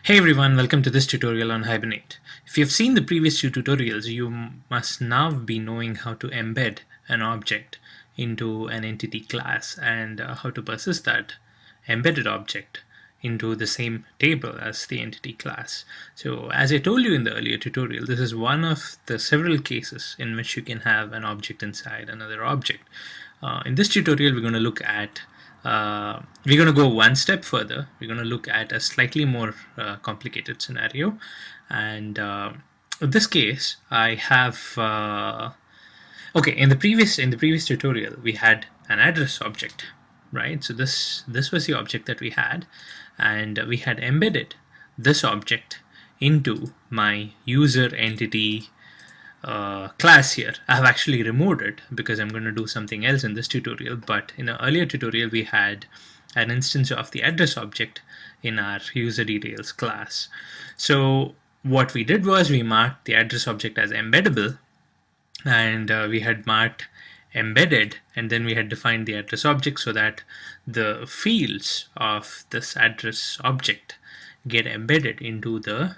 Hey everyone, welcome to this tutorial on Hibernate. If you've seen the previous two tutorials, you must now be knowing how to embed an object into an entity class and how to persist that embedded object into the same table as the entity class. So as I told you in the earlier tutorial, this is one of the several cases in which you can have an object inside another object. In this tutorial, we're going to look at we're going to go one step further. We're going to look at a slightly more complicated scenario, and in this case, I have okay. In the previous tutorial, we had an address object, right? So this was the object that we had, and we had embedded this object into my user entity class here. I have actually removed it because I'm going to do something else in this tutorial, but in an earlier tutorial we had an instance of the address object in our user details class. So what we did was we marked the address object as embeddable, and we had marked embedded, and then we had defined the address object so that the fields of this address object get embedded into the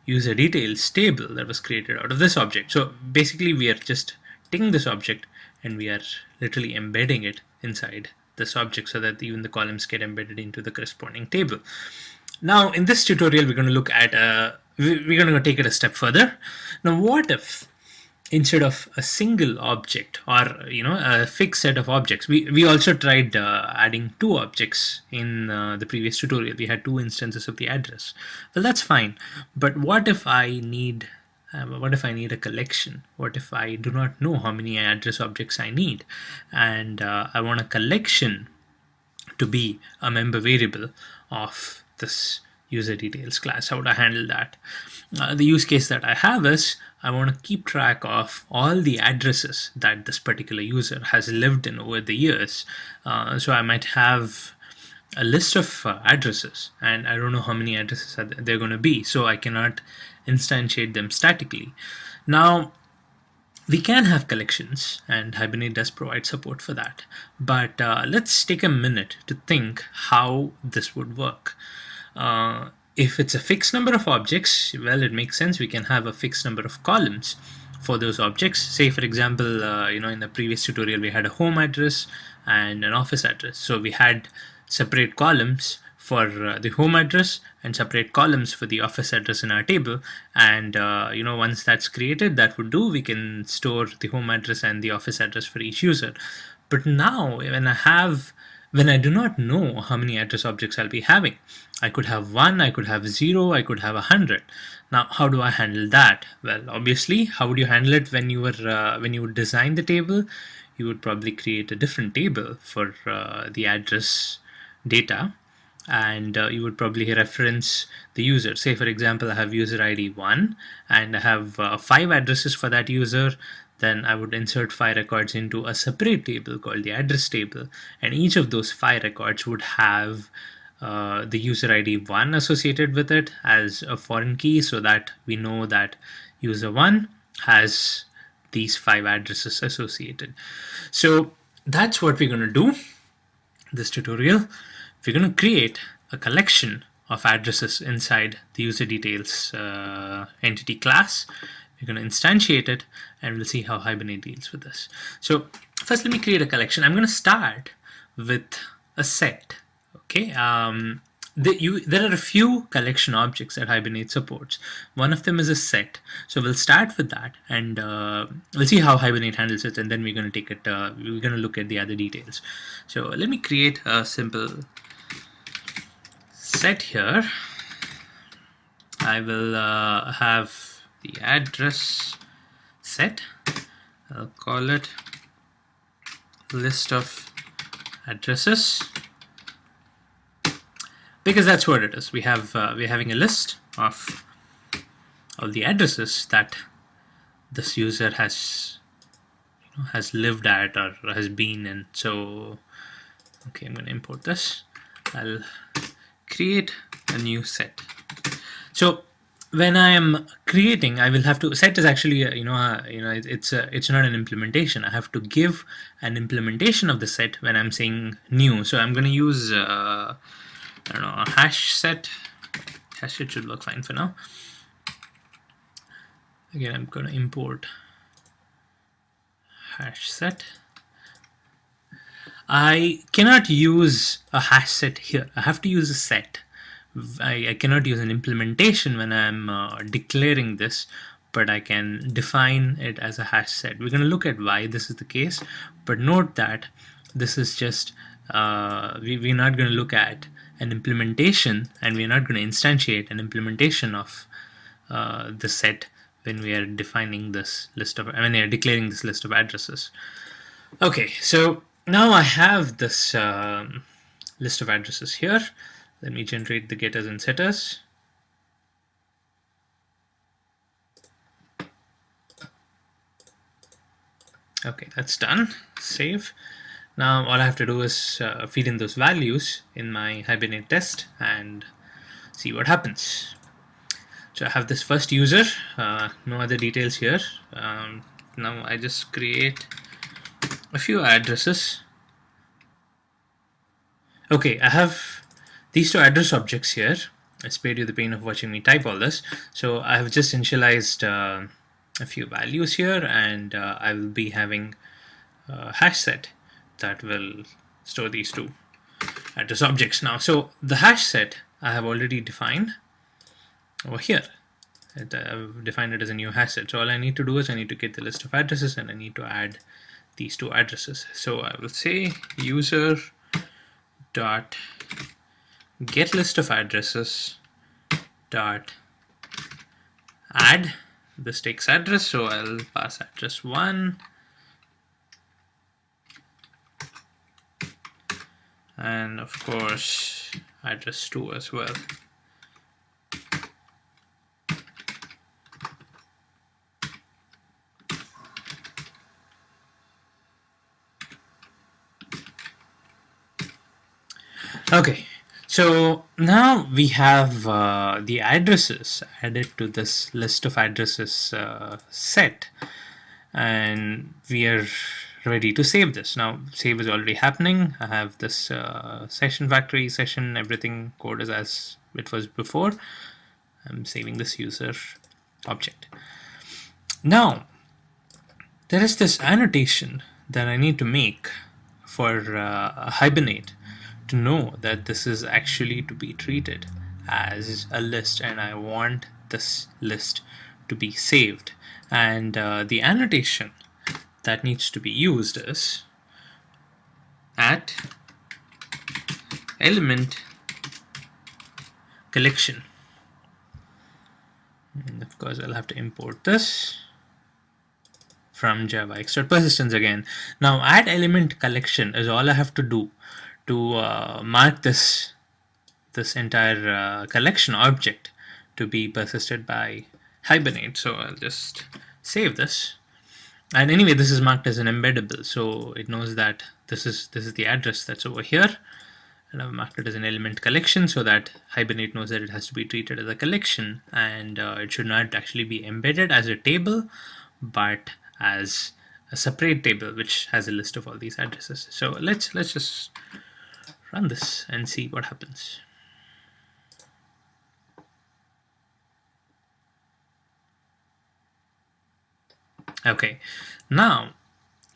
user details table that was created out of this object. So basically we are just taking this object and we are literally embedding it inside this object so that even the columns get embedded into the corresponding table. Now in this tutorial we're going to look at we're going to take it a step further. Now what if instead of a single object or a fixed set of objects, we also tried adding two objects in the previous tutorial. We had two instances of the address. Well, that's fine, but what if I need a collection? What if I do not know how many address objects I need, and I want a collection to be a member variable of this user details class? How would I handle that? The use case that I have is I want to keep track of all the addresses that this particular user has lived in over the years. So I might have a list of addresses, and I don't know how many addresses they're going to be, so I cannot instantiate them statically. Now, we can have collections, and Hibernate does provide support for that, but let's take a minute to think how this would work. If it's a fixed number of objects, well, it makes sense. We can have a fixed number of columns for those objects. Say, for example, in the previous tutorial, we had a home address and an office address. So we had separate columns for the home address and separate columns for the office address in our table. And once that's created, that would do. We can store the home address and the office address for each user. But now, when I do not know how many address objects I'll be having, I could have 1, I could have 0, I could have 100. Now, how do I handle that? Well, obviously, how would you handle it when you would design the table? You would probably create a different table for the address data, and you would probably reference the user. Say, for example, I have user ID 1, and I have 5 addresses for that user. Then I would insert 5 records into a separate table called the address table, and each of those 5 records would have the user ID 1 associated with it as a foreign key, so that we know that user 1 has these 5 addresses associated. So that's what we're going to do this tutorial. We're going to create a collection of addresses inside the user details entity class. We're going to instantiate it, and we'll see how Hibernate deals with this. So first, let me create a collection. I'm going to start with a set. Okay, there are a few collection objects that Hibernate supports. One of them is a set. So we'll start with that, and we'll see how Hibernate handles it, and then we're going to take it. We're going to look at the other details. So let me create a simple set here. I will have the address set. I'll call it list of addresses, because that's what it is. We're having a list of all the addresses that this user has lived at or has been in. So okay, I'm going to import this. I'll create a new set. So when I am creating, I will have to set is actually it's not an implementation. I have to give an implementation of the set when I'm saying new. So I'm going to use a hash set Hash set should work fine for now. Again, I'm going to import hash set. I cannot use a hash set here. I have to use a set. I cannot use an implementation when I'm declaring this, but I can define it as a hash set. We're going to look at why this is the case, but note that this is just, we're not going to look at an implementation, and we're not going to instantiate an implementation of the set when we are defining this list of, when we are declaring this list of addresses. Okay, so now I have this list of addresses here. Let me generate the getters and setters. Okay, that's done. Save. Now all I have to do is feed in those values in my Hibernate test and see what happens. So I have this first user, no other details here. Now I just create a few addresses. Okay, I have these two address objects here. I spared you the pain of watching me type all this. So I have just initialized a few values here, and I will be having a hash set that will store these two address objects now. So the hash set I have already defined over here. I've defined it as a new hash set. So all I need to do is I need to get the list of addresses, and I need to add these two addresses. So I will say user dot get list of addresses dot add. This takes address, so I'll pass address 1 and of course address 2 as well. Okay, so now we have the addresses added to this list of addresses set, and we are ready to save this. Now save is already happening. I have this session factory session, everything code is as it was before. I'm saving this user object. Now there is this annotation that I need to make for Hibernate to know that this is actually to be treated as a list, and I want this list to be saved. And the annotation that needs to be used is at element collection. And of course I'll have to import this from Java extract persistence again. Now add element collection is all I have to do to mark this entire collection object to be persisted by Hibernate. So I'll just save this, and anyway this is marked as an embeddable, so it knows that this is the address that's over here, and I've marked it as an element collection so that Hibernate knows that it has to be treated as a collection, and it should not actually be embedded as a table but as a separate table which has a list of all these addresses. So let's just run this and see what happens. Okay, now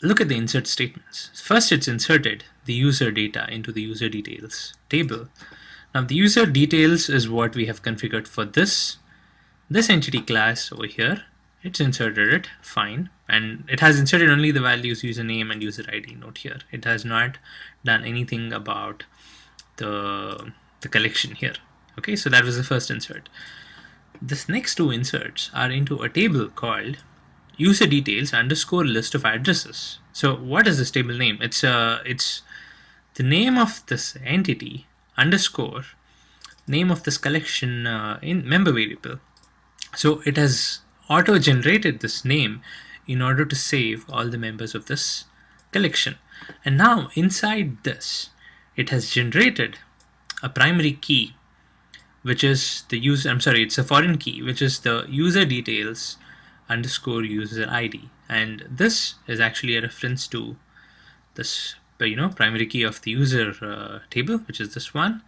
look at the insert statements. First it's inserted the user data into the user details table. Now the user details is what we have configured for this entity class over here. It's inserted it, fine, and it has inserted only the values username and user ID. Note here, it has not done anything about the collection here. Okay, so that was the first insert. This next two inserts are into a table called user details underscore list of addresses. So what is this table name? It's the name of this entity underscore name of this collection in member variable. So it has auto-generated this name in order to save all the members of this collection. And now inside this, it has generated a primary key, which is the user, it's a foreign key, which is the user details underscore user ID. And this is actually a reference to this, primary key of the user table, which is this one.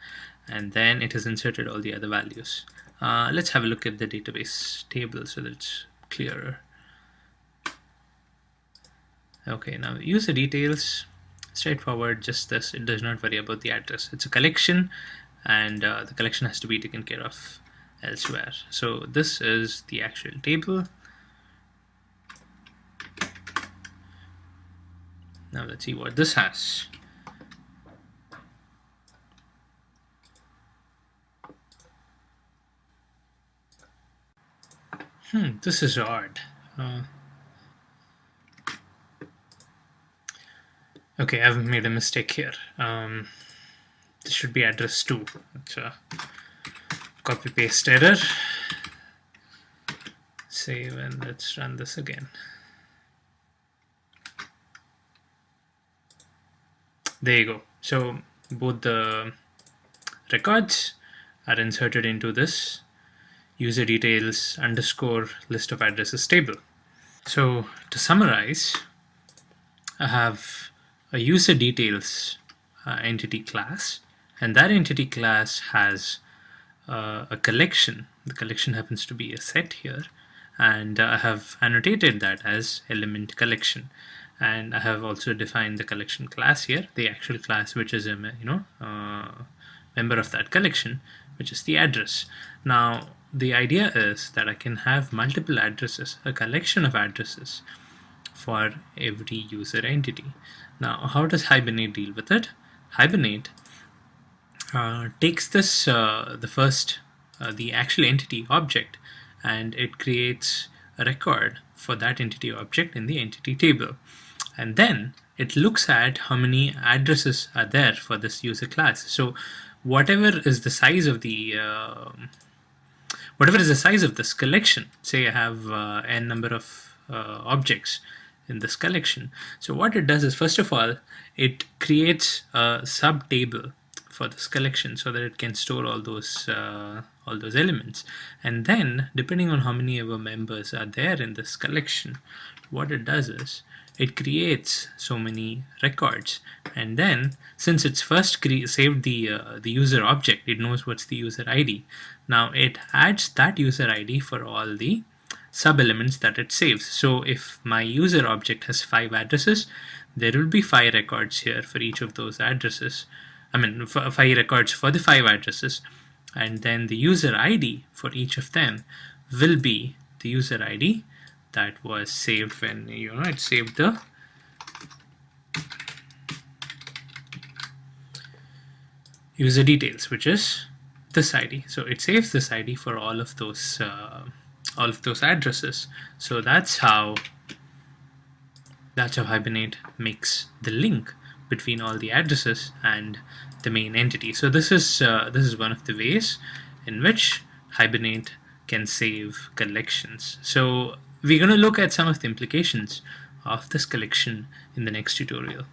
And then it has inserted all the other values. Let's have a look at the database table so that it's clearer. Okay, now user details, straightforward, just this. It does not worry about the address. It's a collection, and the collection has to be taken care of elsewhere. So this is the actual table. Now let's see what this has. This is odd. Okay, I've made a mistake here. This should be address 2. It's a copy paste error. Save and let's run this again. There you go. So both the records are inserted into this user details underscore list of addresses table. So to summarize, I have a user details entity class, and that entity class has a collection. The collection happens to be a set here, and I have annotated that as element collection. And I have also defined the collection class here, the actual class which is a member of that collection, which is the address. Now the idea is that I can have multiple addresses, a collection of addresses for every user entity. Now how does Hibernate deal with it? Hibernate takes this the actual entity object, and it creates a record for that entity object in the entity table, and then it looks at how many addresses are there for this user class. So whatever is the size of the this collection, say I have n number of objects in this collection. So what it does is, first of all, it creates a sub table for this collection so that it can store all those elements, and then depending on how many of our members are there in this collection, what it does is it creates so many records, and then since it's first saved the user object, it knows what's the user ID. Now it adds that user ID for all the sub elements that it saves. So if my user object has 5 addresses, there will be 5 records here for each of those addresses. I mean 5 records for the 5 addresses, and then the user ID for each of them will be the user ID that was saved when it saved the user details, which is this ID. So it saves this ID for all of those addresses. So that's how Hibernate makes the link between all the addresses and the main entity. So this is one of the ways in which Hibernate can save collections. So we're going to look at some of the implications of this collection in the next tutorial.